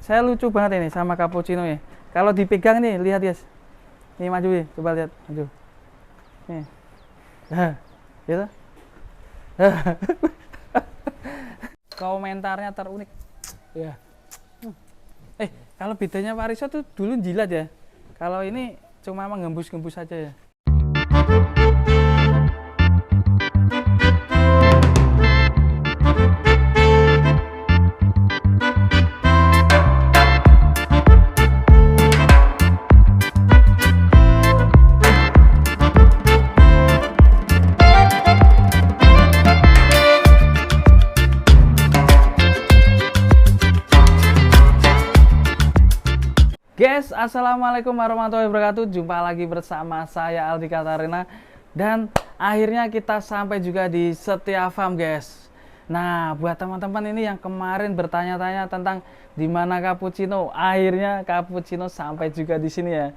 saya lucu banget ini sama cappuccino ya. Kalau dipegang nih, lihat guys. Nih maju nih, coba lihat, maju. Nih. Gitu. Komentarnya terunik. Ya. Kalau bedanya Wariso tuh dulu jilat ya. Kalau ini cuma menggembus-gembus saja ya. Guys, assalamualaikum warahmatullahi wabarakatuh. Jumpa lagi bersama saya Aldi Katarina. Dan akhirnya kita sampai juga di Setia Farm guys. Nah, buat teman-teman ini yang kemarin bertanya-tanya tentang di mana cappuccino, akhirnya cappuccino sampai juga di sini ya.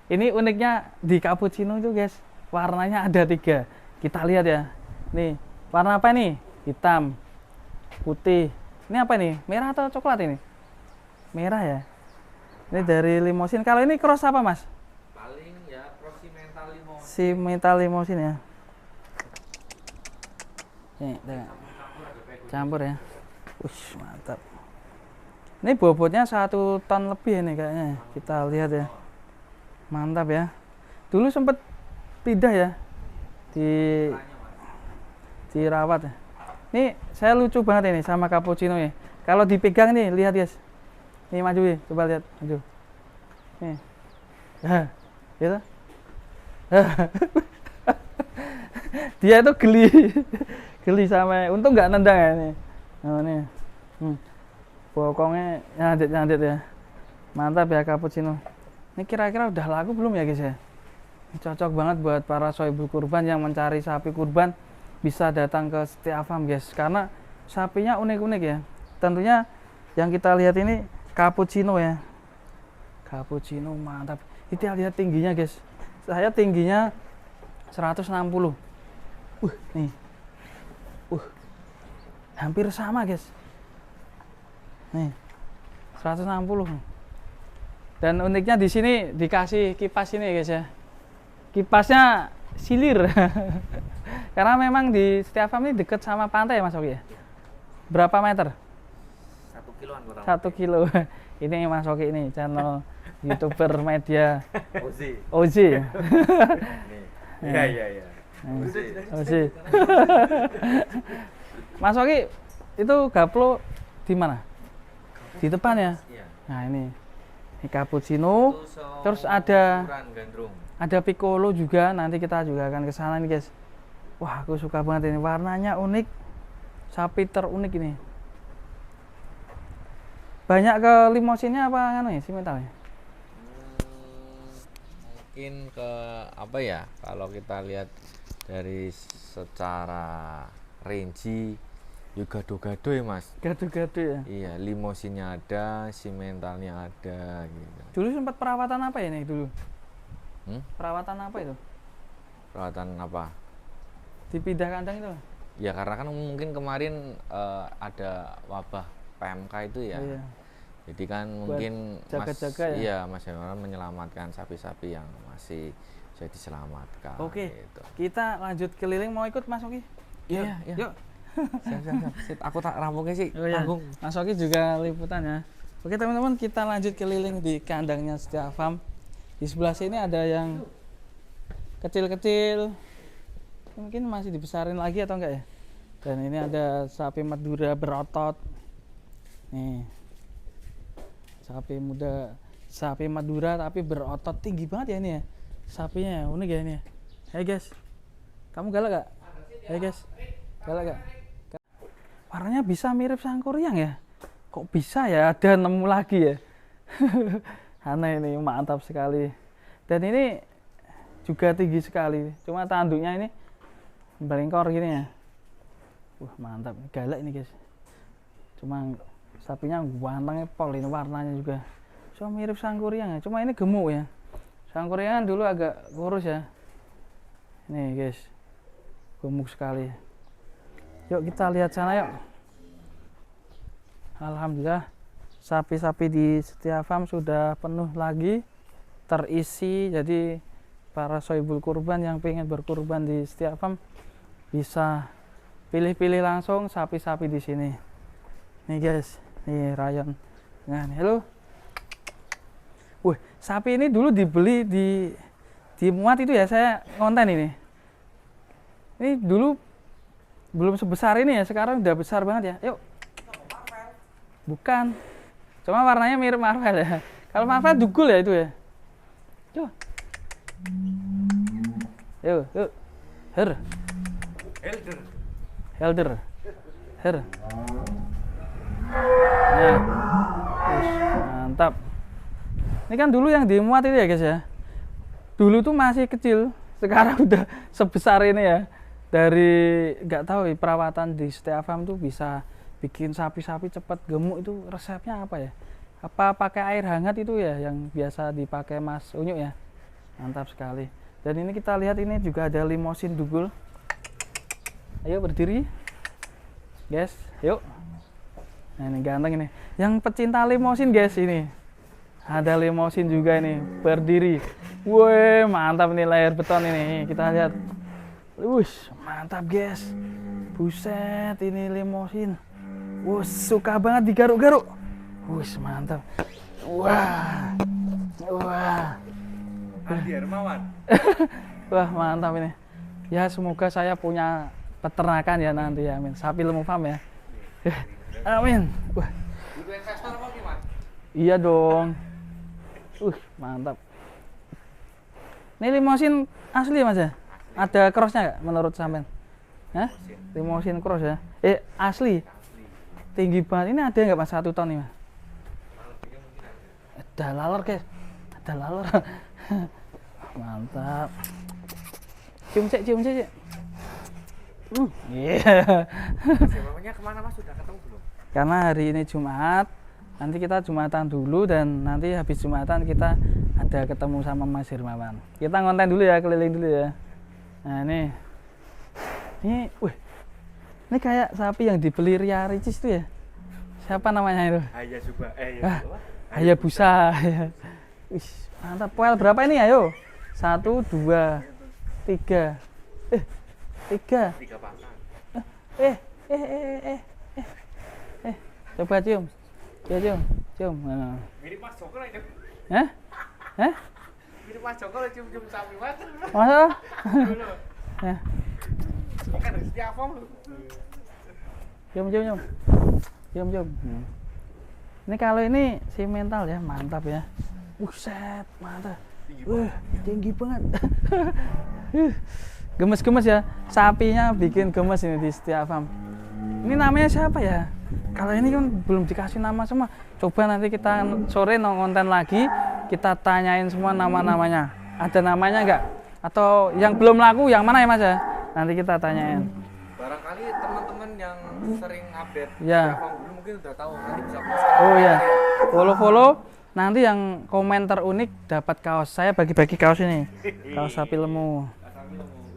Ini uniknya di cappuccino itu guys, warnanya ada 3. Kita lihat ya. Nih, warna apa nih? Hitam, putih. Ini apa nih? Merah atau coklat ini? Merah ya. Ini dari limosin. Kalau ini cross apa mas? Paling ya cross si mental limosin. Si mental limosin ya. Nih, campur ya. Ush, mantap. Ini bobotnya 1 ton lebih ini kayaknya. Kita lihat ya. Mantap ya. Dulu sempet pindah ya dirawat ya. Ini saya lucu banget ini sama cappuccino ya. Kalau dipegang nih, lihat guys. Nih maju nih, coba lihat, maju. Nih. Gitu. Dia itu geli. Geli sama, untung nggak nendang ya nih. Nah, nih. Bokongnya nyandit ya. Mantap ya cappuccino. Ini kira-kira udah laku belum ya guys ya? Ini cocok banget buat para sohibul kurban yang mencari sapi kurban, bisa datang ke Setia Farm guys. Karena sapinya unik-unik ya. Tentunya yang kita lihat ini cappuccino ya. Cappuccino mantap. Kita lihat tingginya guys. Saya tingginya 160. Nih. Hampir sama guys. Nih. 160. Dan uniknya di sini dikasih kipas ini guys ya. Kipasnya silir. Karena memang di Setia Farm ini dekat sama pantai ya Mas Oki ya. Berapa meter? 1 kiloan kurang. 1 kilo. Ini Mas Oki ini channel YouTuber media Ozi. ya. Iya. Ozi. Mas Oki itu gaplo di mana? Di depan ya. Iya. Nah ini cappuccino. Terus ada piccolo juga. Nanti kita juga akan ke sana nih guys. Wah, aku suka banget ini. Warnanya unik. Sapi terunik ini. Banyak ke limosinnya apa anu ya, si mentalnya? Mungkin ke apa ya? Kalau kita lihat dari secara range juga gado-gado ya mas. Gado-gado ya. Iya, limosinnya ada, si mentalnya ada gitu. Dulu sempat perawatan apa ya nih dulu? Perawatan apa itu? Perawatan apa? Dipindah kandang itu? Ya karena kan mungkin kemarin ada wabah PMK itu ya. Iya. Jadi kan Buat mungkin jaga-jaga ya? Iya, Mas Hermawan menyelamatkan sapi-sapi yang masih bisa diselamatkan. Oke, gitu. kita lanjut keliling. Mau ikut Mas Oki? Iya. Yuk. Siap. Aku tak rampungnya sih. Oh, iya. Tanggung. Mas Oki juga liputan ya. Oke teman-teman, kita lanjut keliling di kandangnya Setia Farm. Di sebelah sini ada yang kecil-kecil. Mungkin masih dibesarin lagi atau enggak ya? Dan ini ada sapi Madura berotot. Nih. Sapi Madura tapi berotot, tinggi banget ya ini ya. Sapinya unik ya ini ya. Hey guys. Kamu galak gak? Hey guys. Galak gak? Warnanya bisa mirip sangkuriang ya. Kok bisa ya ada nemu lagi ya. Aneh ini, mantap sekali. Dan ini juga tinggi sekali. Cuma tanduknya ini belengkor gini ya. Mantap, galak ini guys. Cuma sapinya gantengnya pol, ini warnanya juga so mirip sangkuriang ya. Cuma ini gemuk ya. Sangkuriang dulu agak kurus ya. Nih guys, gemuk sekali. Yuk kita lihat sana yuk. Alhamdulillah sapi-sapi di Setia Farm sudah penuh lagi, terisi. Jadi para sohibul kurban yang pengen berkurban di Setia Farm bisa pilih-pilih langsung sapi-sapi di sini. Nih guys, nih Rayon. Nah, nih, halo. Wih, sapi ini dulu dibeli di muat itu ya, saya ngonten ini. Ini dulu belum sebesar ini ya, sekarang udah besar banget ya. Yuk. Bukan. Cuma warnanya mirip Marvel ya. Kalau Marvel dugul ya itu ya. Yuk. Yuk. Helder. Her. Nah. Mantap. Ini kan dulu yang dimuat itu ya guys ya. Dulu tuh masih kecil, sekarang udah sebesar ini ya. Dari nggak tahu ya, perawatan di Setia Farm tuh bisa bikin sapi-sapi cepat gemuk, itu resepnya apa ya? Apa pakai air hangat itu ya yang biasa dipakai Mas Unyu ya? Mantap sekali. Dan ini kita lihat ini juga ada limosin dugul. Ayo berdiri, guys. Yuk. Nah ini ganteng ini. Yang pecinta limosin guys ini. Ada limosin juga ini berdiri. Wih mantap nih layar beton ini. Kita lihat. Wush mantap guys. Buset ini limosin. Wush suka banget digaruk-garuk. Wush mantap. Wah. Andi Hermawan. Wah mantap ini. Ya semoga saya punya peternakan ya nanti ya, amin. Sapi Lemu Farm ya. Amin. Wah. Itu investor apa gimana? Iya dong. Mantap. Ini limosin asli Mas ya? Ada crossnya nggak menurut sampean? Hah? Limosin cross ya? Asli. Tinggi banget. Ini ada nggak Mas 1 ton nih Mas? Ada laler guys. Ada laler. Mantap. Cium cek. Iya. Namanya kemana Mas? Sudah ketemu belum? Karena hari ini Jumat, nanti kita Jumatan dulu dan nanti habis Jumatan kita ada ketemu sama Mas Hermawan. Kita ngonten dulu ya, keliling dulu ya. Nah wih, ini kayak sapi yang dibeli Ria Ricis itu ya. Siapa namanya itu? Hayabusa. Wih, mantap. Poel berapa ini ayo? 1, 2, 3. 3 pasang. Coba cium. Cium. Nah. Mirip Mas Joko lah itu. Hah? Mirip Mas Joko lah cium sapi Mas. Masa? Ya. Kan dari Setia Farm lu. Cium. Ini kalau ini si mental ya, mantap ya. Buset, mantap. Tinggi banget. Gemes-gemes ya, sapinya bikin gemes ini di Setia Farm. Ini namanya siapa ya? Kalau ini kan belum dikasih nama semua. Coba nanti kita sore nonton lagi, kita tanyain semua nama-namanya. Ada namanya nggak? Atau yang belum laku yang mana ya Mas ya? Nanti kita tanyain. Barangkali teman-teman yang sering update Ya. Setia Farm dulu mungkin udah tahu, nanti bisa Oh ya, follow. Nanti yang komen terunik dapat kaos. Saya bagi-bagi kaos ini. Kaos sapi lemu.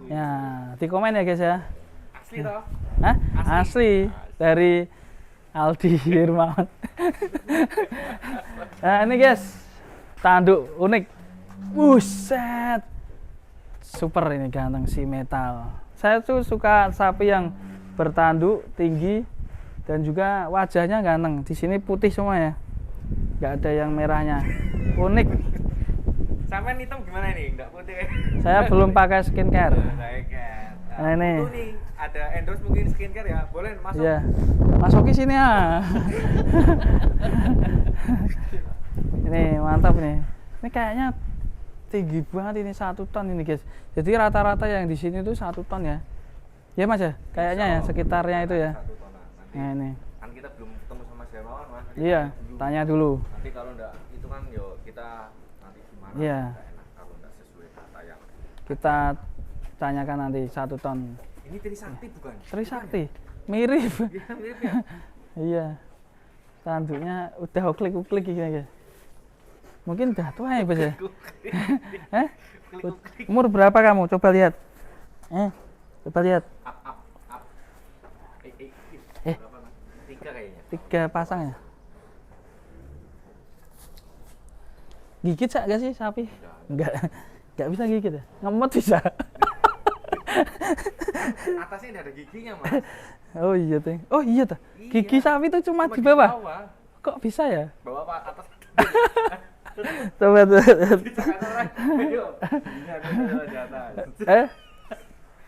Ya, di komen ya guys ya. asli toh. Hah? Asli dari Aldi Hermawan. Nah ini guys, tanduk unik. Buset, super ini ganteng si metal. Saya tuh suka sapi yang bertanduk tinggi dan juga wajahnya ganteng. Di sini putih semua ya, nggak ada yang merahnya. Unik. Sampean hitam gimana nih? Nggak putih. Saya belum pakai skincare. Nah, ini. Itu nih ada endorse mungkin skincare ya, boleh masuk. Iya, masuk ke sini ya. Ini mantap nih. Ini kayaknya tinggi banget ini 1 ton ini guys. Jadi rata-rata yang di sini tuh 1 ton ya. Ya Mas ya, kayaknya ya sekitarnya itu ya. 1 tonan. Nanti Nah ini. kan kita belum ketemu sama Mas Hermawan Mas. Iya, tanya dulu. Nanti kalau enggak itu kan yo kita nanti gimana? Iya. Nggak enak kalau enggak sesuai data yang. Kita tanyakan nanti 1 ton. Ini Trisakti bukan? Trisakti, mirip. Iya mirip ya. Iya. Tanduknya udah uklik-uklik gini guys. Mungkin udah tua ya Bos ya? Hah? Umur berapa kamu? Coba lihat. Coba lihat. Up. Eh. Berapa, Mas? 3 kayaknya. 3 pasang ya? Gigit gak sih sapi? Enggak. Enggak bisa gigit ya? Ngemot bisa. Atasnya tidak ada giginya, Mas. Oh iya tuh. Oh iya tuh. Iya. Gigi sapi tuh cuma di bawah. Kok bisa ya? Bawah apa atas? Coba tuh.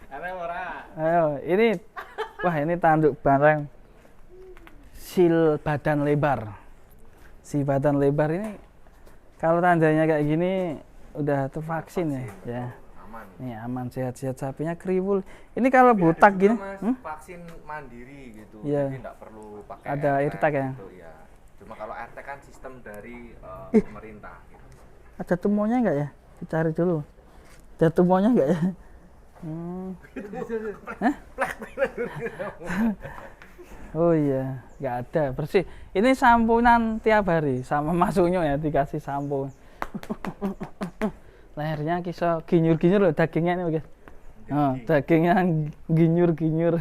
Ada ora. Ayo, ini wah ini tanduk barang sil badan lebar. Si badan lebar ini kalau tandanya kayak gini udah tervaksin ya. Ya. Aman. Nih aman sehat-sehat sapinya kriwul. Ini kalau botak Juga, gini, Mas, vaksin mandiri gitu. Iya. Jadi enggak perlu pakai Ada AirTag ya? gitu, ya. Cuma kalau AirTag kan sistem dari pemerintah gitu. ada tumonya enggak ya? Dicari dulu. Ada tumonya enggak ya? Hah? Oh iya, nggak ada, bersih. Ini sampunan tiap hari sama masuknya ya dikasih sampo. Lehernya kisah ginyur-ginyur loh dagingnya ini guys. Oh, dagingnya ginyur-ginyur.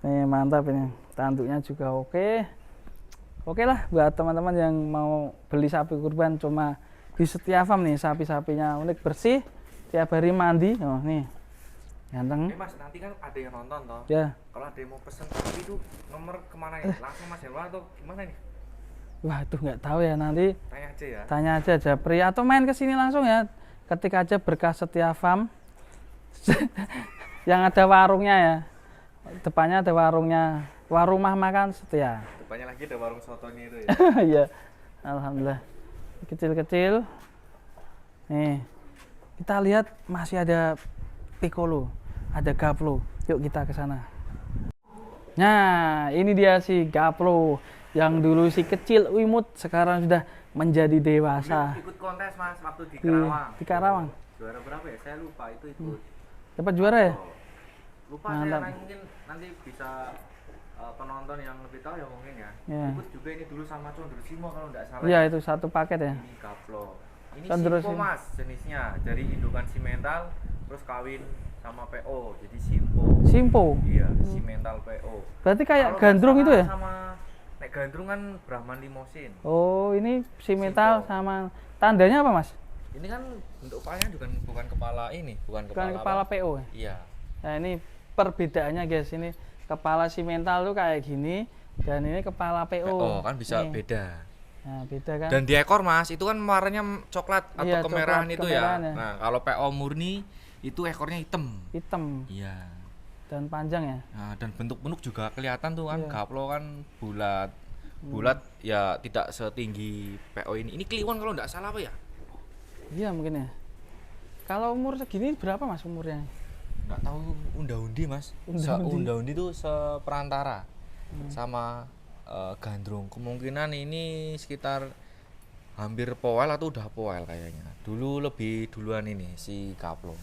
Nih mantap ini. Tanduknya juga oke. Oke lah buat teman-teman yang mau beli sapi kurban cuma di Setiafarm nih sapi-sapinya unik bersih. Tiap hari mandi. Oh nih. Ganteng. Mas, nanti kan ada yang nonton toh. Ya. Kalau ada yang mau pesen sapi itu nomor kemana ya? Langsung Mas Herwan atau gimana nih? Wah itu nggak tahu ya nanti. Tanya aja ya. Tanya aja Japri atau main ke sini langsung ya. Ketik aja Berkah Setiafarm. Yang ada warungnya ya. Depannya ada warungnya. Warung makan Setia. Depannya lagi ada warung sotonya itu ya. Iya. Alhamdulillah. Kecil-kecil. Nih. Kita lihat masih ada Piccolo, ada Gaplo. Yuk kita ke sana. Nah, ini dia si Gaplo yang dulu si kecil imut sekarang sudah menjadi dewasa. Ikut kontes Mas waktu di Karawang. Di Karawang. Juara berapa ya? Saya lupa itu ikut. Dapat juara ya? Lupa Mantap. saya mungkin nanti bisa penonton yang lebih tahu ya mungkin ya. Ya. Ikut juga ini dulu sama Condro Simo kalau nggak salah. Iya, itu satu paket ya. Ini Gaplo. Ini Condro Simpo Simo. Mas jenisnya dari indukan simental terus kawin sama PO jadi Simpo. Simpo. Iya, simental PO. Berarti kayak Kalau gandrung nggak itu ya? salah sama nek gandrung kan Brahman Limosin. Oh, ini simental Simpo. sama tandanya apa, Mas? Ini kan bentuk kepalanya bukan kepala ini, bukan Bukan kepala apa? PO ya? Iya. Nah, ini perbedaannya guys. Ini kepala simental tuh kayak gini dan ini kepala PO. PO kan bisa Nih. beda. Nah, beda kan? Dan di ekor Mas, itu kan warnanya coklat atau Iya, kemerahan coklat, itu kemerahan ya. ya. Nah, kalau PO murni itu ekornya hitam. Hitam Iya. dan panjang ya. Nah, dan bentuk punuk juga kelihatan tuh kan. Iya. Gaplo kan bulat. Bulat ya tidak setinggi PO ini. Ini Kliwon kalau nggak salah apa ya? Iya mungkin ya. Kalau umur segini berapa Mas umurnya? Nggak tahu unda-undi Mas. Unda-undi. Unda-undi tuh seperantara sama gandrung. Kemungkinan ini sekitar hampir poel atau udah poel kayaknya. Dulu lebih duluan ini si Gaplo.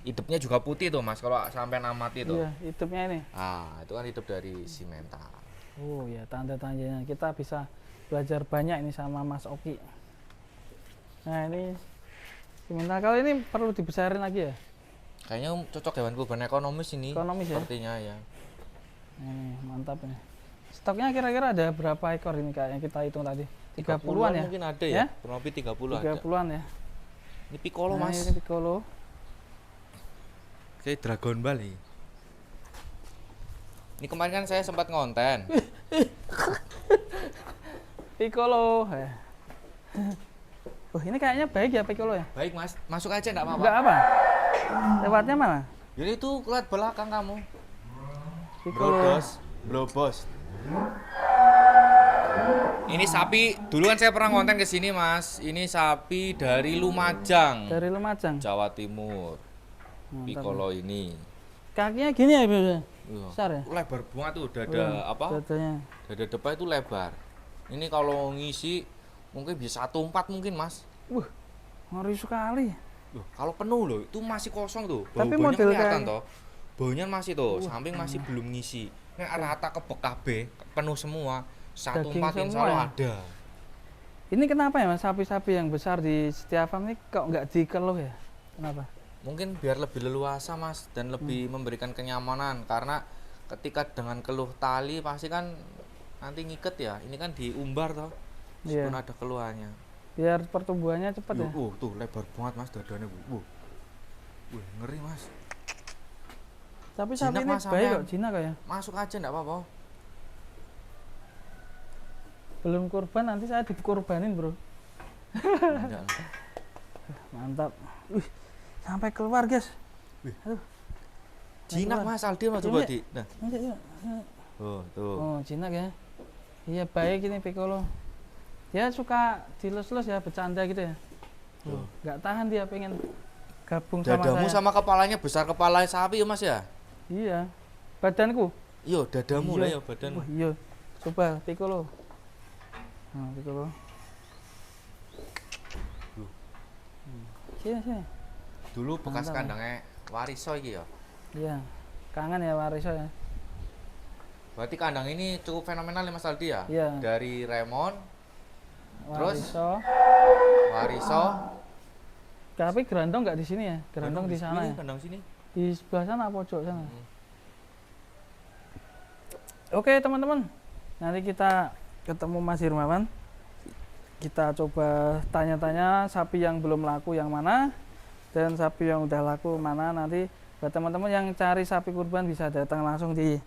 Hidupnya juga putih tuh Mas kalau sampai amati tuh. Iya, hidupnya ini. Ah, itu kan hidup dari simental. Oh ya, tanda-tandanya kita bisa belajar banyak ini sama Mas Oki. Nah, ini simental kalau ini perlu dibesarin lagi ya? Kayaknya cocok hewan kurban ekonomis ini. Ekonomis ya? Sepertinya ya. Ini mantap ini. Stoknya kira-kira ada berapa ekor ini kayaknya kita hitung tadi? 30-an ya? Mungkin ada ya. Kurang lebih 30 ada. 30-an ya. Ini Piccolo Nah, Mas. ini Piccolo. Kayak Dragon Ball ini. Ini kemarin kan saya sempat ngonten. Piccolo. Oh, ini kayaknya baik ya Piccolo ya? Baik Mas, masuk aja enggak apa-apa. Enggak apa? Lewatnya mana? Jadi itu kelat belakang kamu. Piccolo. Blobos. Ini sapi, dulu kan saya pernah ngonten ke sini Mas. Ini sapi dari Lumajang, Dari Lumajang. Jawa Timur. Mantap. Piccolo ini. Kakinya gini ya biasanya? Iya. Besar ya? Lebar banget tuh dada Iya, apa? Dadanya. Dada depan itu lebar. Ini kalau ngisi mungkin bisa 1/4 mungkin Mas. Wah, ngeri sekali. Loh, kalau penuh loh, itu masih kosong tuh. Tapi Bau-baunya model kelihatan kayak- toh. Baunya masih tuh, samping masih belum ngisi. Nek rata kebek kabeh, penuh semua. 1/4 Daging insya semua Allah ya? ada. Ini kenapa ya Mas sapi-sapi yang besar di Setiafarm ini kok nggak dikeluh ya? Kenapa? Mungkin biar lebih leluasa Mas dan lebih memberikan kenyamanan karena ketika dengan keluh tali pasti kan nanti ngiket ya. Ini kan diumbar toh. Iya. Meskipun ada keluhannya. biar pertumbuhannya cepat ya. Tuh lebar banget mas dadanya bu. Wih ngeri mas. Tapi sapi Jinak, ini Mas, baik sampean. kok, jinak kok ya. Masuk aja enggak apa-apa. Belum kurban, nanti saya dikurbanin bro. Enggak. Mantap. Wih, sampai keluar guys. Wih. Jinak mas Aldi mas coba di. Nah. Iya. Oh tuh. Oh, jinak ya. Iya baik ini Piccolo. Dia suka dilus-lus ya, bercanda gitu ya. Tuh. Nggak tahan dia pengen gabung sama Dadamu saya. sama kepalanya besar kepala sapi ya mas ya? Iya. Badanku. Iya dadamu lah Iya. ya badan. Wah, iya. Coba Piccolo. Nah, Piccolo. Loh. Sini. Dulu bekas Mantap, kandangnya Wariso iki ya. Iya. Kangen ya Wariso ya. Berarti kandang ini cukup fenomenal ya Mas Aldi ya? Iya. Dari Remon, terus Wariso. Wariso, Tapi Gerandong nggak di sini ya. Gerandong di sana ya. Kandang sini. Di sebelah sana pojok sana. Oke teman-teman, nanti kita ketemu Mas Hirmawan. Kita coba tanya-tanya sapi yang belum laku yang mana dan sapi yang udah laku mana. Nanti buat teman-teman yang cari sapi kurban bisa datang langsung di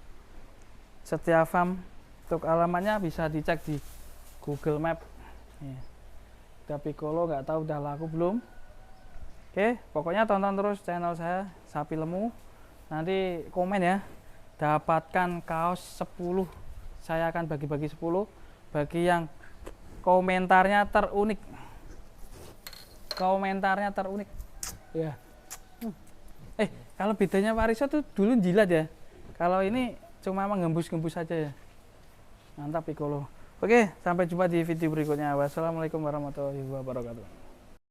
Setia Farm. Untuk alamatnya bisa dicek di Google Map. Udah Piccolo nggak tahu udah laku belum. Oke, pokoknya tonton terus channel saya Sapi Lemu. Nanti komen ya. Dapatkan kaos 10. Saya akan bagi-bagi 10 bagi yang komentarnya terunik. Komentarnya terunik. Ya. Kalau bedanya Wariso tuh dulu jilat ya. Kalau ini cuma menggembus-gembus saja ya. Mantap Piccolo. Oke, sampai jumpa di video berikutnya. Wassalamualaikum warahmatullahi wabarakatuh.